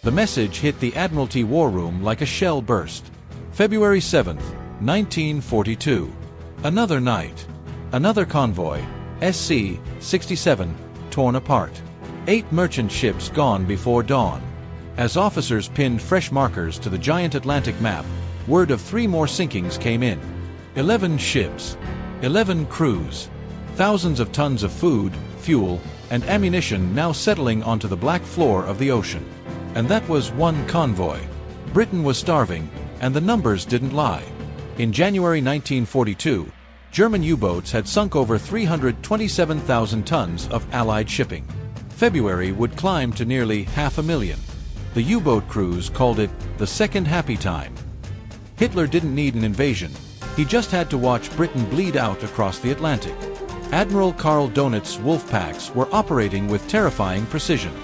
The message hit the Admiralty war room like a shell burst. February 7, 1942. Another night. Another convoy, SC-67, torn apart. 8 merchant ships gone before dawn. As officers pinned fresh markers to the giant Atlantic map, word of 3 more sinkings came in. 11 ships, 11 crews, thousands of tons of food, fuel, and ammunition now settling onto the black floor of the ocean. And that was one convoy. Britain was starving, and the numbers didn't lie. In January 1942, German U-boats had sunk over 327,000 tons of Allied shipping. February would climb to nearly 500,000. The U-boat crews called it the second happy time. Hitler didn't need an invasion. He just had to watch Britain bleed out across the Atlantic. Admiral Karl Donetz's wolf packs were operating with terrifying precision.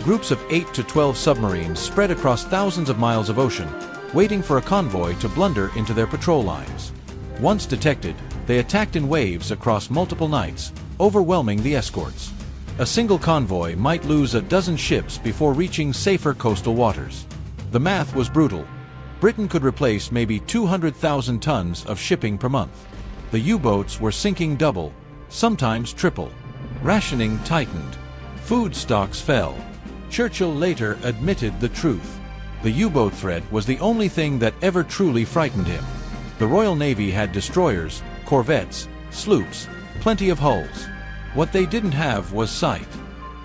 Groups of 8 to 12 submarines spread across thousands of miles of ocean, waiting for a convoy to blunder into their patrol lines. Once detected, they attacked in waves across multiple nights, overwhelming the escorts. A single convoy might lose a dozen ships before reaching safer coastal waters. The math was brutal. Britain could replace maybe 200,000 tons of shipping per month. The U-boats were sinking double, sometimes triple. Rationing tightened. Food stocks fell. Churchill later admitted the truth. The U-boat threat was the only thing that ever truly frightened him. The Royal Navy had destroyers, corvettes, sloops, plenty of hulls. What they didn't have was sight.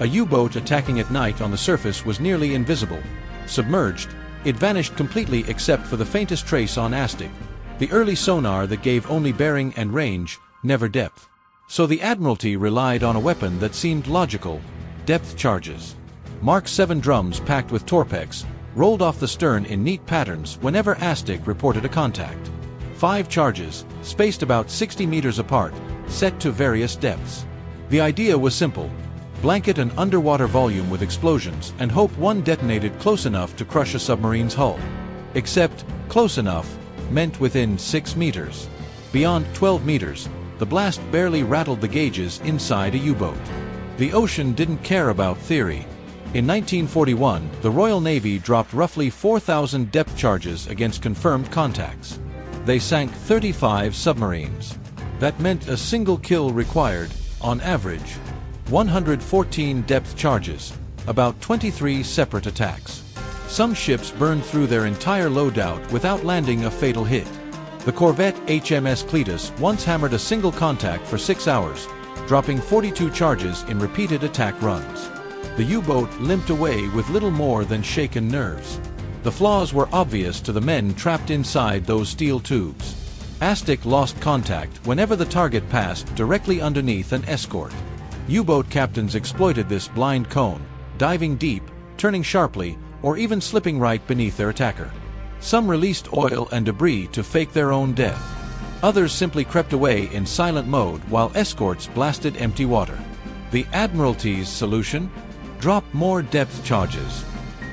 A U-boat attacking at night on the surface was nearly invisible. Submerged, it vanished completely except for the faintest trace on Astig, the early sonar that gave only bearing and range, never depth. So the Admiralty relied on a weapon that seemed logical: depth charges. Mark 7 drums packed with torpex rolled off the stern in neat patterns whenever Astig reported a contact. 5 charges, spaced about 60 meters apart, set to various depths. The idea was simple: blanket an underwater volume with explosions and hope one detonated close enough to crush a submarine's hull. Except, close enough meant within 6 meters. Beyond 12 meters, the blast barely rattled the gauges inside a U-boat. The ocean didn't care about theory. In 1941, the Royal Navy dropped roughly 4,000 depth charges against confirmed contacts. They sank 35 submarines. That meant a single kill required, on average, 114 depth charges, about 23 separate attacks. Some ships burned through their entire loadout without landing a fatal hit. The corvette HMS Cletus once hammered a single contact for 6 hours, dropping 42 charges in repeated attack runs. The U-boat limped away with little more than shaken nerves. The flaws were obvious to the men trapped inside those steel tubes. Astig lost contact whenever the target passed directly underneath an escort. U-boat captains exploited this blind cone, diving deep, turning sharply, or even slipping right beneath their attacker. Some released oil and debris to fake their own death. Others simply crept away in silent mode while escorts blasted empty water. The Admiralty's solution? Drop more depth charges,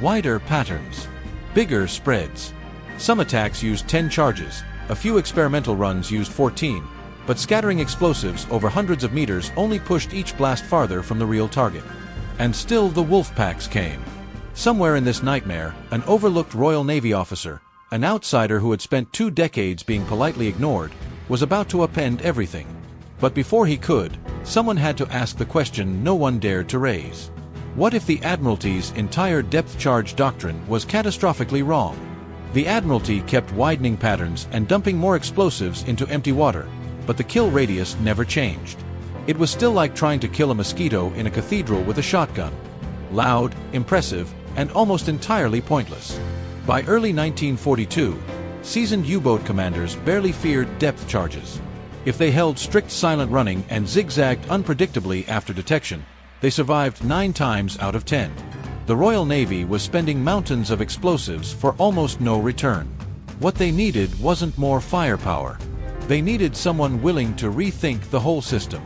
wider patterns, bigger spreads. Some attacks used 10 charges, a few experimental runs used 14, but scattering explosives over hundreds of meters only pushed each blast farther from the real target. And still the wolf packs came. Somewhere in this nightmare, an overlooked Royal Navy officer, an outsider who had spent 2 decades being politely ignored, was about to upend everything. But before he could, someone had to ask the question no one dared to raise. What if the Admiralty's entire depth charge doctrine was catastrophically wrong? The Admiralty kept widening patterns and dumping more explosives into empty water, but the kill radius never changed. It was still like trying to kill a mosquito in a cathedral with a shotgun. Loud, impressive, and almost entirely pointless. By early 1942, seasoned U-boat commanders barely feared depth charges. If they held strict silent running and zigzagged unpredictably after detection, they survived 9 times out of 10. The Royal Navy was spending mountains of explosives for almost no return. What they needed wasn't more firepower. They needed someone willing to rethink the whole system.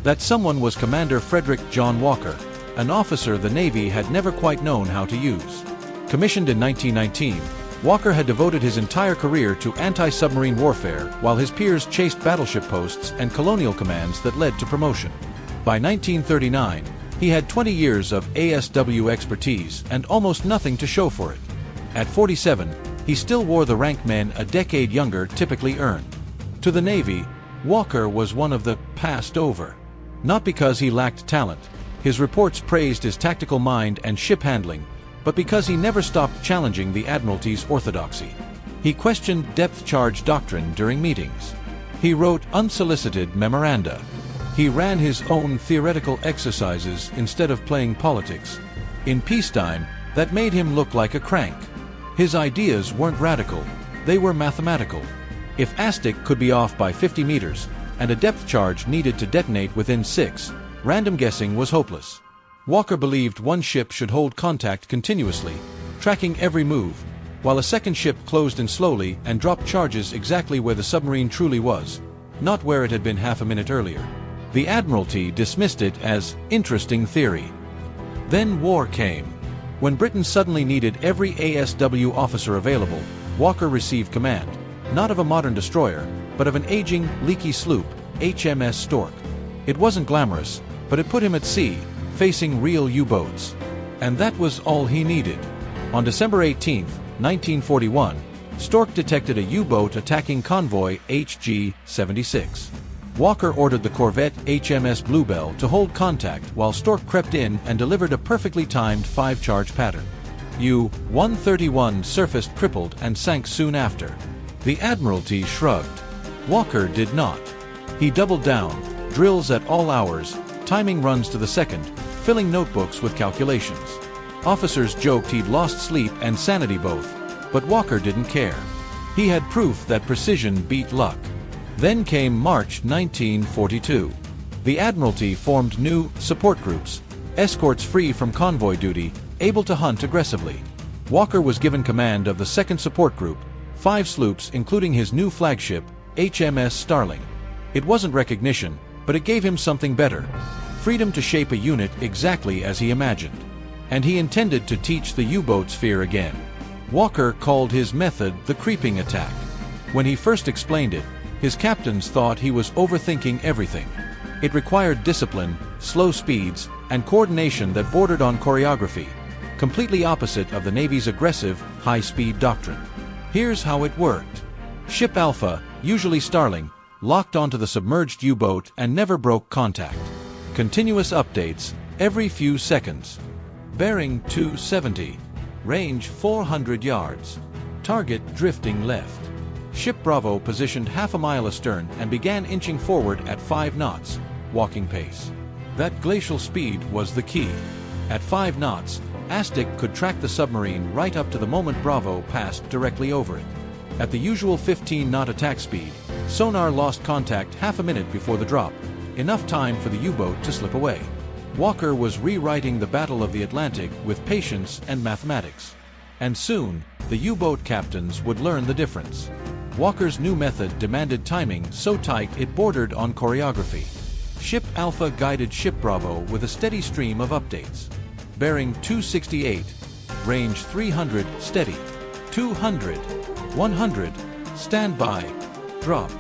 That someone was Commander Frederick John Walker, an officer the Navy had never quite known how to use. Commissioned in 1919, Walker had devoted his entire career to anti-submarine warfare while his peers chased battleship posts and colonial commands that led to promotion. By 1939, He had 20 years of ASW expertise and almost nothing to show for it. At 47, he still wore the rank men a decade younger typically earned. To the Navy, Walker was one of the passed over. Not because he lacked talent. His reports praised his tactical mind and ship handling, but because he never stopped challenging the Admiralty's orthodoxy. He questioned depth charge doctrine during meetings. He wrote unsolicited memoranda. He ran his own theoretical exercises instead of playing politics. In peacetime, that made him look like a crank. His ideas weren't radical, they were mathematical. If ASTIC could be off by 50 meters, and a depth charge needed to detonate within 6, random guessing was hopeless. Walker believed one ship should hold contact continuously, tracking every move, while a second ship closed in slowly and dropped charges exactly where the submarine truly was, not where it had been half a minute earlier. The Admiralty dismissed it as interesting theory. Then war came. When Britain suddenly needed every ASW officer available, Walker received command, not of a modern destroyer, but of an aging, leaky sloop, HMS Stork. It wasn't glamorous, but it put him at sea, facing real U-boats. And that was all he needed. On December 18, 1941, Stork detected a U-boat attacking convoy HG-76. Walker ordered the corvette HMS Bluebell to hold contact while Stork crept in and delivered a perfectly timed 5-charge pattern. U-131 surfaced crippled and sank soon after. The Admiralty shrugged. Walker did not. He doubled down, drills at all hours, timing runs to the second, filling notebooks with calculations. Officers joked he'd lost sleep and sanity both, but Walker didn't care. He had proof that precision beat luck. Then came March 1942. The Admiralty formed new support groups, escorts free from convoy duty, able to hunt aggressively. Walker was given command of the second support group, 5 sloops including his new flagship, HMS Starling. It wasn't recognition, but it gave him something better. Freedom to shape a unit exactly as he imagined. And he intended to teach the U-boats fear again. Walker called his method the creeping attack. When he first explained it, his captains thought he was overthinking everything. It required discipline, slow speeds, and coordination that bordered on choreography, completely opposite of the Navy's aggressive, high-speed doctrine. Here's how it worked. Ship Alpha, usually Starling, locked onto the submerged U-boat and never broke contact. Continuous updates, every few seconds. Bearing 270. Range 400 yards. Target drifting left. Ship Bravo positioned half a mile astern and began inching forward at 5 knots, walking pace. That glacial speed was the key. At 5 knots, ASTIC could track the submarine right up to the moment Bravo passed directly over it. At the usual 15-knot attack speed, sonar lost contact half a minute before the drop, enough time for the U-boat to slip away. Walker was rewriting the Battle of the Atlantic with patience and mathematics. And soon, the U-boat captains would learn the difference. Walker's new method demanded timing so tight it bordered on choreography. Ship Alpha guided Ship Bravo with a steady stream of updates. Bearing 268, range 300, steady. 200, 100, stand by, drop.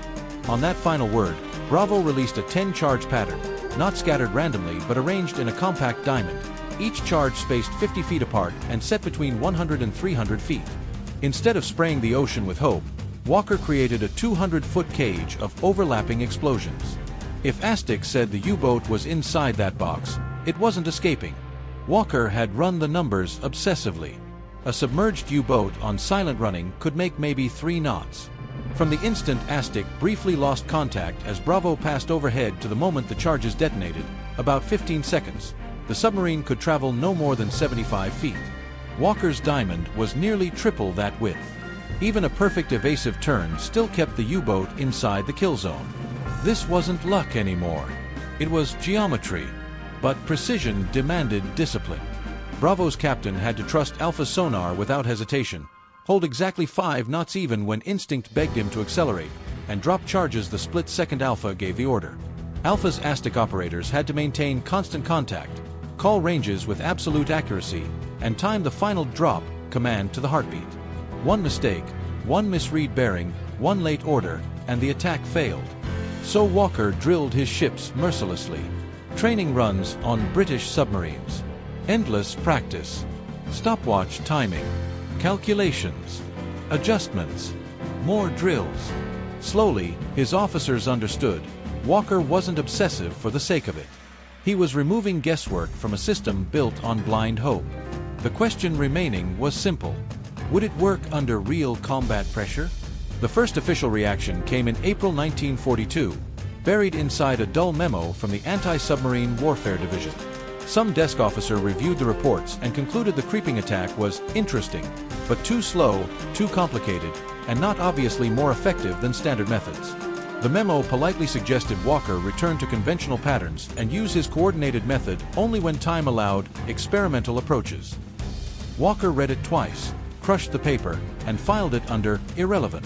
On that final word, Bravo released a 10-charge pattern, not scattered randomly but arranged in a compact diamond, each charge spaced 50 feet apart and set between 100 and 300 feet. Instead of spraying the ocean with hope, Walker created a 200-foot cage of overlapping explosions. If ASTIC said the U-boat was inside that box, it wasn't escaping. Walker had run the numbers obsessively. A submerged U-boat on silent running could make maybe 3 knots. From the instant ASTIC briefly lost contact as Bravo passed overhead to the moment the charges detonated, about 15 seconds, the submarine could travel no more than 75 feet. Walker's diamond was nearly triple that width. Even a perfect evasive turn still kept the U-boat inside the kill zone. This wasn't luck anymore. It was geometry. But precision demanded discipline. Bravo's captain had to trust Alpha's sonar without hesitation, hold exactly 5 knots even when instinct begged him to accelerate, and drop charges the split second Alpha gave the order. Alpha's ASTIC operators had to maintain constant contact, call ranges with absolute accuracy, and time the final drop command to the heartbeat. One mistake, one misread bearing, one late order, and the attack failed. So Walker drilled his ships mercilessly. Training runs on British submarines. Endless practice. Stopwatch timing. Calculations. Adjustments. More drills. Slowly, his officers understood. Walker wasn't obsessive for the sake of it. He was removing guesswork from a system built on blind hope. The question remaining was simple. Would it work under real combat pressure? The first official reaction came in April 1942, buried inside a dull memo from the Anti-Submarine Warfare Division. Some desk officer reviewed the reports and concluded the creeping attack was interesting, but too slow, too complicated, and not obviously more effective than standard methods. The memo politely suggested Walker return to conventional patterns and use his coordinated method only when time allowed experimental approaches. Walker read it twice, crushed the paper, and filed it under irrelevant.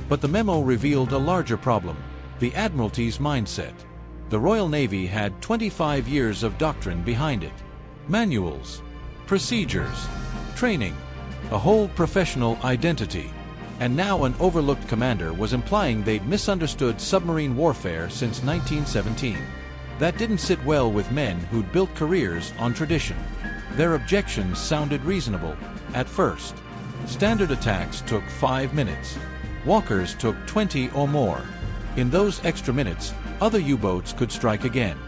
But the memo revealed a larger problem: the Admiralty's mindset. The Royal Navy had 25 years of doctrine behind it. Manuals, procedures, training, a whole professional identity. And now an overlooked commander was implying they'd misunderstood submarine warfare since 1917. That didn't sit well with men who'd built careers on tradition. Their objections sounded reasonable at first. Standard attacks took 5 minutes. Walker's took 20 or more. In those extra minutes, other U-boats could strike again.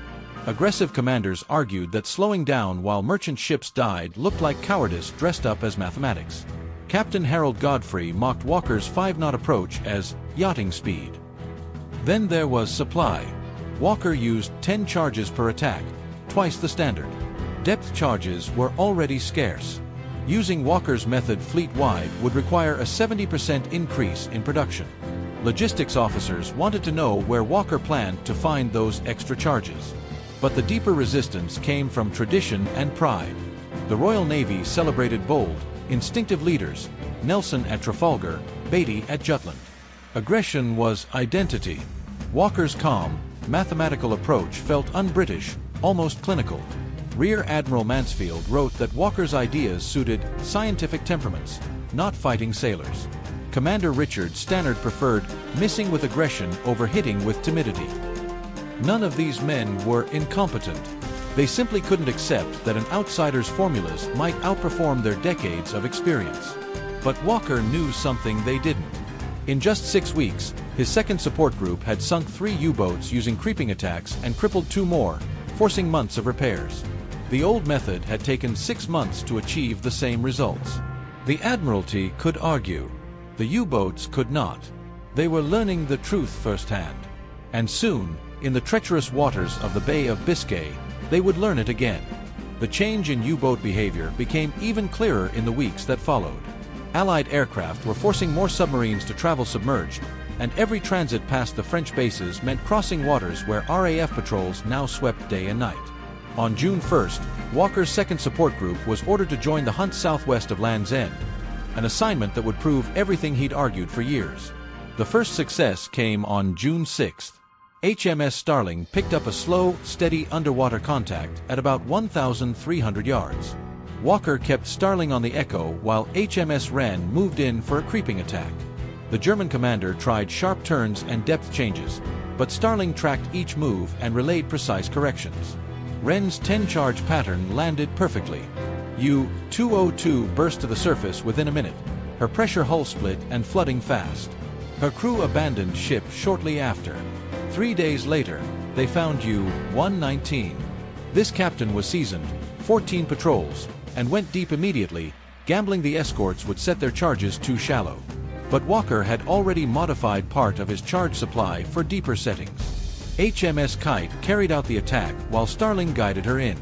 Aggressive commanders argued that slowing down while merchant ships died looked like cowardice dressed up as mathematics. Captain Harold Godfrey mocked Walker's 5-knot approach as yachting speed. Then there was supply. Walker used 10 charges per attack, twice the standard. Depth charges were already scarce. Using Walker's method fleet-wide would require a 70% increase in production. Logistics officers wanted to know where Walker planned to find those extra charges. But the deeper resistance came from tradition and pride. The Royal Navy celebrated bold, instinctive leaders: Nelson at Trafalgar, Beatty at Jutland. Aggression was identity. Walker's calm, mathematical approach felt un-British, almost clinical. Rear Admiral Mansfield wrote that Walker's ideas suited scientific temperaments, not fighting sailors. Commander Richard Stannard preferred missing with aggression over hitting with timidity. None of these men were incompetent. They simply couldn't accept that an outsider's formulas might outperform their decades of experience. But Walker knew something they didn't. In just 6 weeks, his second support group had sunk 3 U-boats using creeping attacks and crippled 2 more, forcing months of repairs. The old method had taken 6 months to achieve the same results. The Admiralty could argue. The U-boats could not. They were learning the truth firsthand. And soon, in the treacherous waters of the Bay of Biscay, they would learn it again. The change in U-boat behavior became even clearer in the weeks that followed. Allied aircraft were forcing more submarines to travel submerged, and every transit past the French bases meant crossing waters where RAF patrols now swept day and night. On June 1st, Walker's second support group was ordered to join the hunt southwest of Land's End, an assignment that would prove everything he'd argued for years. The first success came on June 6th. HMS Starling picked up a slow, steady underwater contact at about 1,300 yards. Walker kept Starling on the echo while HMS Wren moved in for a creeping attack. The German commander tried sharp turns and depth changes, but Starling tracked each move and relayed precise corrections. Wren's 10-charge pattern landed perfectly. U-202 burst to the surface within a minute, her pressure hull split and flooding fast. Her crew abandoned ship shortly after. 3 days later, they found U-119. This captain was seasoned, 14 patrols, and went deep immediately, gambling the escorts would set their charges too shallow. But Walker had already modified part of his charge supply for deeper settings. HMS Kite carried out the attack while Starling guided her in.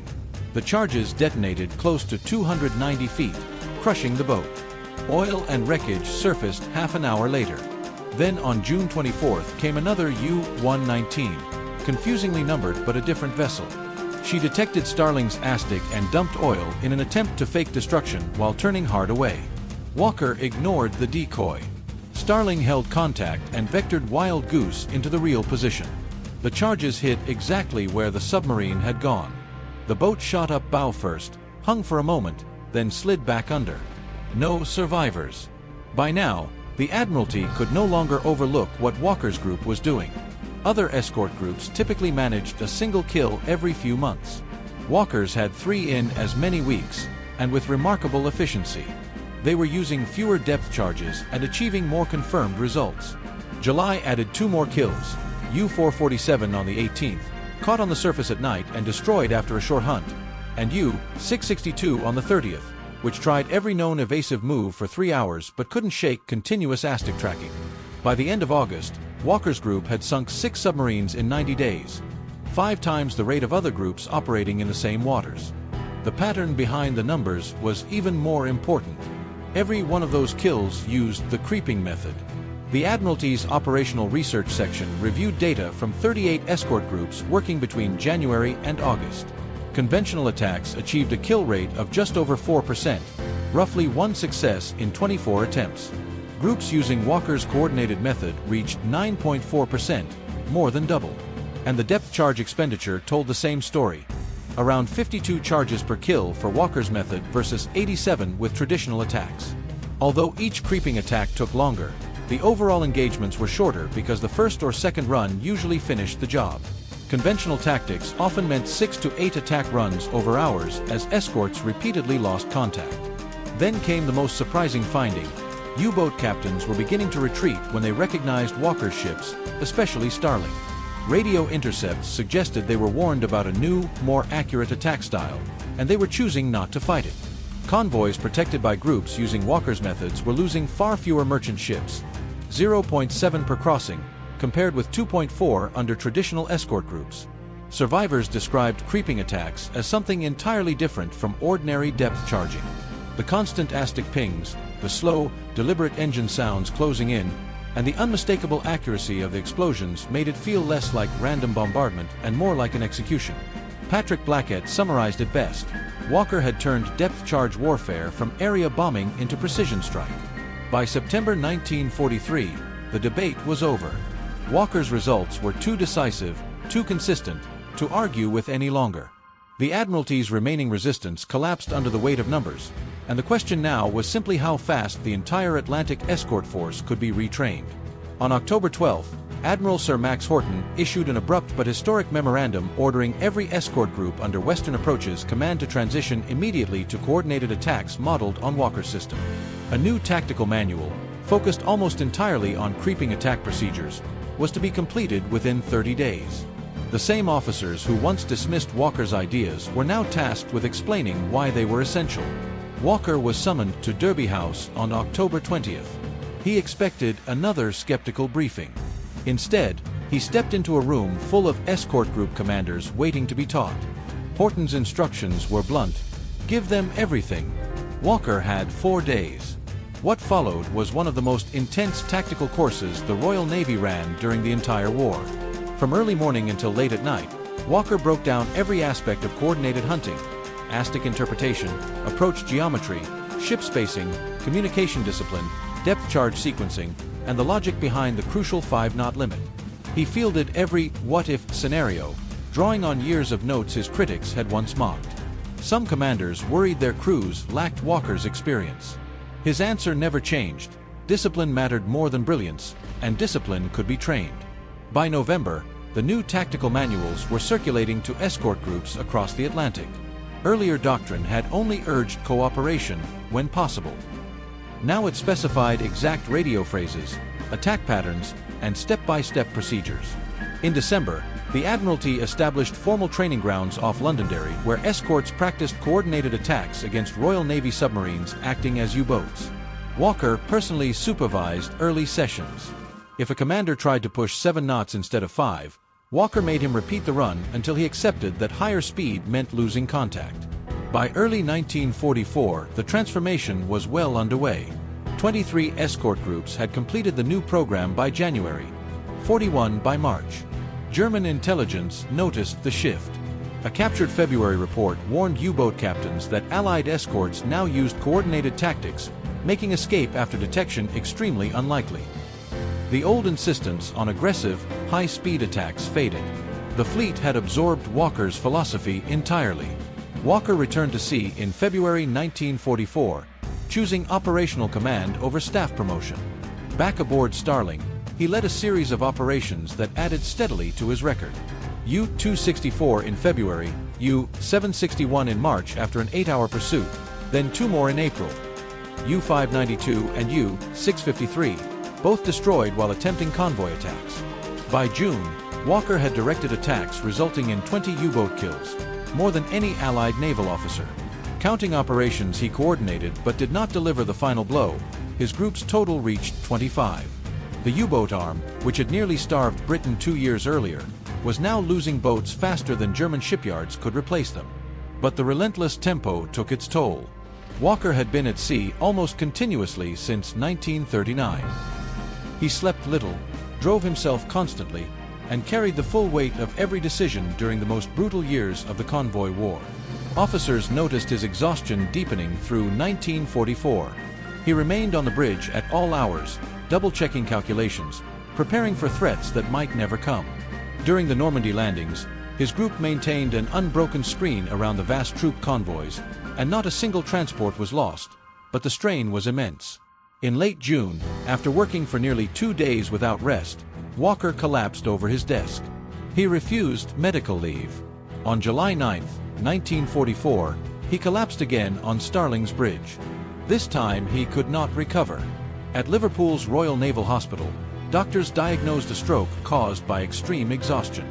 The charges detonated close to 290 feet, crushing the boat. Oil and wreckage surfaced half an hour later. Then on June 24th came another U-119, confusingly numbered but a different vessel. She detected Starling's Aztec and dumped oil in an attempt to fake destruction while turning hard away. Walker ignored the decoy. Starling held contact and vectored Wild Goose into the real position. The charges hit exactly where the submarine had gone. The boat shot up bow first, hung for a moment, then slid back under. No survivors. By now, the Admiralty could no longer overlook what Walker's group was doing. Other escort groups typically managed a single kill every few months. Walkers had 3 in as many weeks, and with remarkable efficiency. They were using fewer depth charges and achieving more confirmed results. July added 2 more kills, U-447 on the 18th, caught on the surface at night and destroyed after a short hunt, and U-662 on the 30th, which tried every known evasive move for 3 hours but couldn't shake continuous ASTIC tracking. By the end of August, Walker's group had sunk 6 submarines in 90 days, 5 times the rate of other groups operating in the same waters. The pattern behind the numbers was even more important. Every one of those kills used the creeping method. The Admiralty's Operational Research Section reviewed data from 38 escort groups working between January and August. Conventional attacks achieved a kill rate of just over 4%, roughly 1 success in 24 attempts. Groups using Walker's coordinated method reached 9.4%, more than double. And the depth charge expenditure told the same story. Around 52 charges per kill for Walker's method versus 87 with traditional attacks. Although each creeping attack took longer, the overall engagements were shorter because the first or second run usually finished the job. Conventional tactics often meant 6 to 8 attack runs over hours as escorts repeatedly lost contact. Then came the most surprising finding. U-boat captains were beginning to retreat when they recognized Walker's ships, especially Starling. Radio intercepts suggested they were warned about a new, more accurate attack style, and they were choosing not to fight it. Convoys protected by groups using Walker's methods were losing far fewer merchant ships, 0.7 per crossing, compared with 2.4 under traditional escort groups. Survivors described creeping attacks as something entirely different from ordinary depth charging. The constant ASTIC pings, the slow, deliberate engine sounds closing in, and the unmistakable accuracy of the explosions made it feel less like random bombardment and more like an execution. Patrick Blackett summarized it best. Walker had turned depth charge warfare from area bombing into precision strike. By September 1943, the debate was over. Walker's results were too decisive, too consistent, to argue with any longer. The Admiralty's remaining resistance collapsed under the weight of numbers, and the question now was simply how fast the entire Atlantic escort force could be retrained. On October 12, Admiral Sir Max Horton issued an abrupt but historic memorandum ordering every escort group under Western Approach's command to transition immediately to coordinated attacks modeled on Walker's system. A new tactical manual, focused almost entirely on creeping attack procedures, was to be completed within 30 days. The same officers who once dismissed Walker's ideas were now tasked with explaining why they were essential. Walker was summoned to Derby House on October 20th. He expected another skeptical briefing. Instead, he stepped into a room full of escort group commanders waiting to be taught. Horton's instructions were blunt. Give them everything. Walker had 4 days. What followed was one of the most intense tactical courses the Royal Navy ran during the entire war. From early morning until late at night, Walker broke down every aspect of coordinated hunting: ASTIC interpretation, approach geometry, ship spacing, communication discipline, depth charge sequencing, and the logic behind the crucial 5-knot limit. He fielded every what-if scenario, drawing on years of notes his critics had once mocked. Some commanders worried their crews lacked Walker's experience. His answer never changed: discipline mattered more than brilliance, and discipline could be trained. By November, the new tactical manuals were circulating to escort groups across the Atlantic. Earlier doctrine had only urged cooperation when possible. Now it specified exact radio phrases, attack patterns, and step-by-step procedures. In December, the Admiralty established formal training grounds off Londonderry where escorts practiced coordinated attacks against Royal Navy submarines acting as U-boats. Walker personally supervised early sessions. If a commander tried to push 7 knots instead of 5, Walker made him repeat the run until he accepted that higher speed meant losing contact. By early 1944, the transformation was well underway. 23 escort groups had completed the new program by January, 41 by March. German intelligence noticed the shift. A captured February report warned U-boat captains that Allied escorts now used coordinated tactics, making escape after detection extremely unlikely. The old insistence on aggressive, high-speed attacks faded. The fleet had absorbed Walker's philosophy entirely. Walker returned to sea in February 1944, choosing operational command over staff promotion. Back aboard Starling, he led a series of operations that added steadily to his record. U-264 in February, U-761 in March after an 8-hour pursuit, then 2 more in April. U-592 and U-653, both destroyed while attempting convoy attacks. By June, Walker had directed attacks resulting in 20 U-boat kills, more than any Allied naval officer. Counting operations he coordinated but did not deliver the final blow, his group's total reached 25. The U-boat arm, which had nearly starved Britain 2 years earlier, was now losing boats faster than German shipyards could replace them. But the relentless tempo took its toll. Walker had been at sea almost continuously since 1939. He slept little, drove himself constantly, and carried the full weight of every decision during the most brutal years of the convoy war. Officers noticed his exhaustion deepening through 1944. He remained on the bridge at all hours, double-checking calculations, preparing for threats that might never come. During the Normandy landings, his group maintained an unbroken screen around the vast troop convoys, and not a single transport was lost, but the strain was immense. In late June, after working for nearly 2 days without rest, Walker collapsed over his desk. He refused medical leave. On July 9, 1944, he collapsed again on Starling's Bridge. This time he could not recover. At Liverpool's Royal Naval Hospital, doctors diagnosed a stroke caused by extreme exhaustion.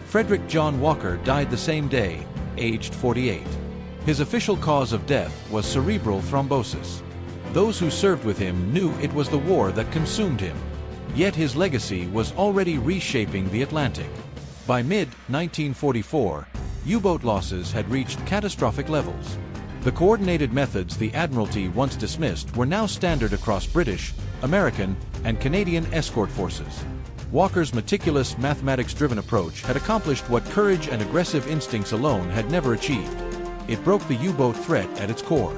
Frederick John Walker died the same day, aged 48. His official cause of death was cerebral thrombosis. Those who served with him knew it was the war that consumed him. Yet his legacy was already reshaping the Atlantic. By mid-1944, U-boat losses had reached catastrophic levels. The coordinated methods the Admiralty once dismissed were now standard across British, American, and Canadian escort forces. Walker's meticulous, mathematics-driven approach had accomplished what courage and aggressive instincts alone had never achieved. It broke the U-boat threat at its core.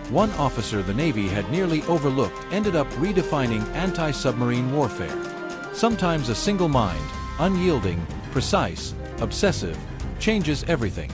One officer the Navy had nearly overlooked ended up redefining anti-submarine warfare. Sometimes a single mind, unyielding, precise, obsessive, changes everything.